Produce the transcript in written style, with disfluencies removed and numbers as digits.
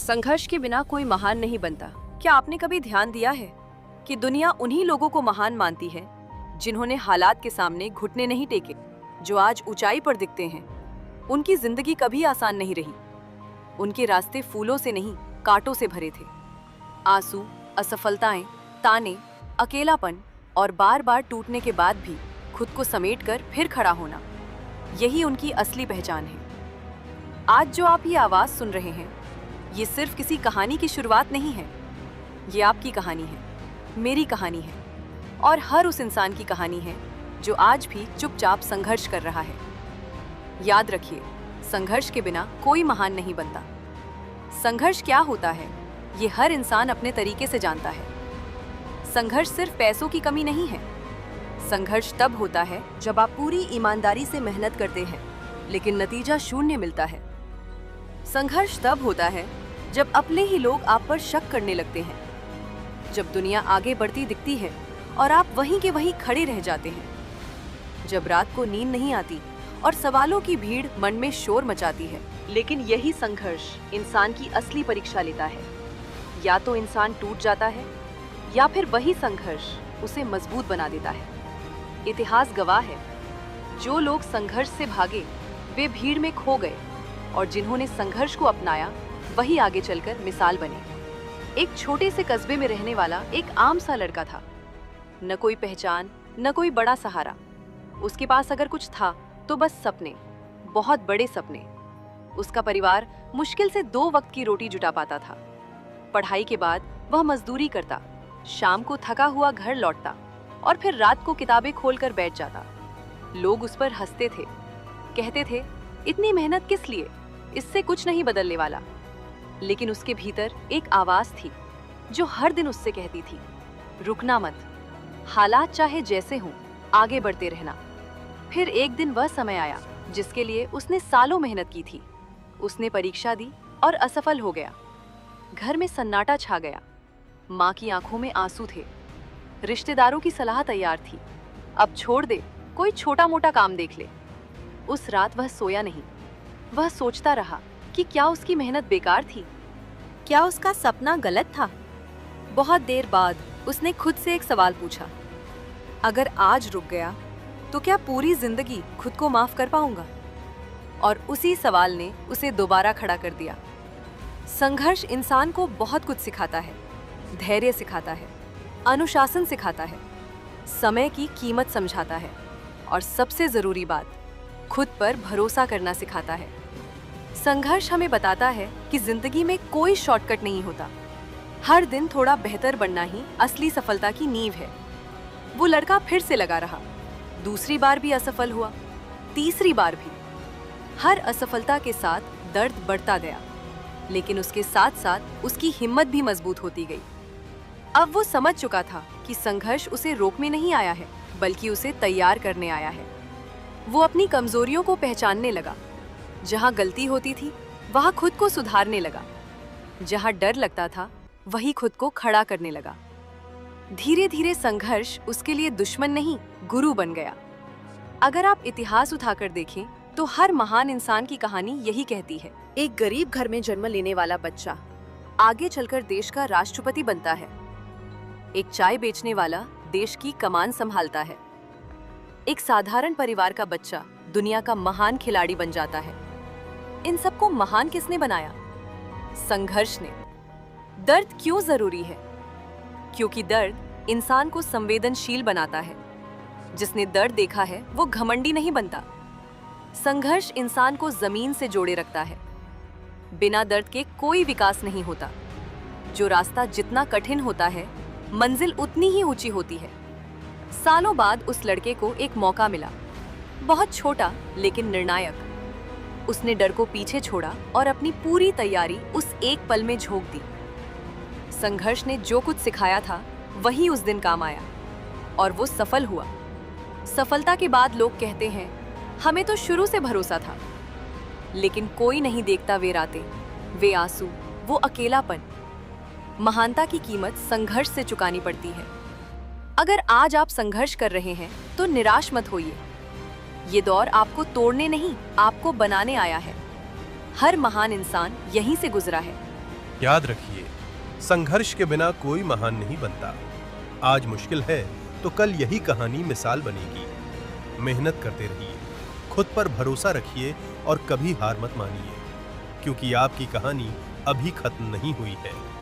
संघर्ष के बिना कोई महान नहीं बनता। क्या आपने कभी ध्यान दिया है कि दुनिया उन्हीं लोगों को महान मानती है जिन्होंने हालात के सामने घुटने नहीं टेके, जो आज ऊंचाई पर दिखते हैं। उनकी जिंदगी कभी आसान नहीं रही। उनके रास्ते फूलों से नहीं, कांटों से भरे थे। आंसू, असफलताएं, ताने, अकेलापन और बार बार टूटने के बाद भी खुद को समेटकर फिर खड़ा होना, यही उनकी असली पहचान है। आज जो आप ये आवाज सुन रहे हैं, ये सिर्फ किसी कहानी की शुरुआत नहीं है। ये आपकी कहानी है, मेरी कहानी है और हर उस इंसान की कहानी है जो आज भी चुपचाप संघर्ष कर रहा है। याद रखिए, संघर्ष के बिना कोई महान नहीं बनता। संघर्ष क्या होता है, ये हर इंसान अपने तरीके से जानता है। संघर्ष सिर्फ पैसों की कमी नहीं है। संघर्ष तब होता है जब आप पूरी ईमानदारी से मेहनत करते हैं लेकिन नतीजा शून्य मिलता है। संघर्ष तब होता है जब अपने ही लोग आप पर शक करने लगते हैं, जब दुनिया आगे बढ़ती दिखती है और आप वहीं के वहीं खड़े रह जाते हैं, जब रात को नींद नहीं आती और सवालों की भीड़ मन में शोर मचाती है। लेकिन यही संघर्ष इंसान की असली परीक्षा लेता है। या तो इंसान टूट जाता है या फिर वही संघर्ष उसे मजबूत बना देता है। इतिहास गवाह है, जो लोग संघर्ष से भागे वे भीड़ में खो गए और जिन्होंने संघर्ष को अपनाया वही आगे चलकर मिसाल बने। एक छोटे से कस्बे में रहने वाला एक आम सा लड़का था। न कोई पहचान, न कोई बड़ा सहारा। उसके पास अगर कुछ था तो बस सपने, बहुत बड़े सपने। उसका परिवार मुश्किल से 2 वक्त की रोटी जुटा पाता था। पढ़ाई के बाद वह मजदूरी करता, शाम को थका हुआ घर लौटता और फिर रात को किताबें खोलकर बैठ जाता। लोग उस पर हंसते थे, कहते थे, इतनी मेहनत किस लिए, इससे कुछ नहीं बदलने वाला। लेकिन उसके भीतर एक आवाज थी जो हर दिन उससे कहती थी, रुकना मत, हालात चाहे जैसे हों, आगे बढ़ते रहना। फिर एक दिन वह समय आया जिसके लिए उसने सालों मेहनत की थी। उसने परीक्षा दी और असफल हो गया। घर में सन्नाटा छा गया। माँ की आंखों में आंसू थे। रिश्तेदारों की सलाह तैयार थी, अब छोड़ दे, कोई छोटा मोटा काम देख ले। उस रात वह सोया नहीं। वह सोचता रहा कि क्या उसकी मेहनत बेकार थी, क्या उसका सपना गलत था। बहुत देर बाद उसने खुद से एक सवाल पूछा, अगर आज रुक गया तो क्या पूरी जिंदगी खुद को माफ कर पाऊंगा? और उसी सवाल ने उसे दोबारा खड़ा कर दिया। संघर्ष इंसान को बहुत कुछ सिखाता है। धैर्य सिखाता है, अनुशासन सिखाता है, समय की कीमत समझाता है और सबसे जरूरी बात, खुद पर भरोसा करना सिखाता है। संघर्ष हमें बताता है कि जिंदगी में कोई शॉर्टकट नहीं होता। हर दिन थोड़ा बेहतर बनना ही असली सफलता की नींव है। वो लड़का फिर से लगा रहा। दूसरी बार भी असफल हुआ, तीसरी बार भी। हर असफलता के साथ दर्द बढ़ता गया, लेकिन उसके साथ साथ उसकी हिम्मत भी मजबूत होती गई। अब वो समझ चुका था कि संघर्ष उसे रोकने नहीं आया है, बल्कि उसे तैयार करने आया है। वो अपनी कमजोरियों को पहचानने लगा। जहाँ गलती होती थी वहाँ खुद को सुधारने लगा। जहाँ डर लगता था वही खुद को खड़ा करने लगा। धीरे धीरे संघर्ष उसके लिए दुश्मन नहीं, गुरु बन गया। अगर आप इतिहास उठाकर देखें तो हर महान इंसान की कहानी यही कहती है। एक गरीब घर में जन्म लेने वाला बच्चा आगे चलकर देश का राष्ट्रपति बनता है। एक चाय बेचने वाला देश की कमान संभालता है। एक साधारण परिवार का बच्चा दुनिया का महान खिलाड़ी बन जाता है। इन सबको महान किसने बनाया? संघर्ष ने। दर्द क्यों जरूरी है? क्योंकि दर्द इंसान को संवेदनशील बनाता है। जिसने दर्द देखा है वो घमंडी नहीं बनता। संघर्ष इंसान को जमीन से जोड़े रखता है। बिना दर्द के कोई विकास नहीं होता। जो रास्ता जितना कठिन होता है, मंजिल उतनी ही ऊंची होती है। सालों बाद उस लड़के को एक मौका मिला, बहुत छोटा लेकिन निर्णायक। उसने डर को पीछे छोड़ा और अपनी पूरी तैयारी उस एक पल में झोंक दी। संघर्ष ने जो कुछ सिखाया था वही उस दिन काम आया और वो सफल हुआ। सफलता के बाद लोग कहते हैं, हमें तो शुरू से भरोसा था। लेकिन कोई नहीं देखता वे रातें, वे आंसू, वो अकेलापन। महानता की कीमत संघर्ष से चुकानी पड़ती है। अगर आज आप संघर्ष कर रहे हैं तो निराश मत होइए। ये दौर आपको तोड़ने नहीं, आपको बनाने आया है। हर महान इंसान यहीं से गुजरा है। याद रखिए, संघर्ष के बिना कोई महान नहीं बनता। आज मुश्किल है तो कल यही कहानी मिसाल बनेगी। मेहनत करते रहिए, खुद पर भरोसा रखिए और कभी हार मत मानिए, क्योंकि आपकी कहानी अभी खत्म नहीं हुई है।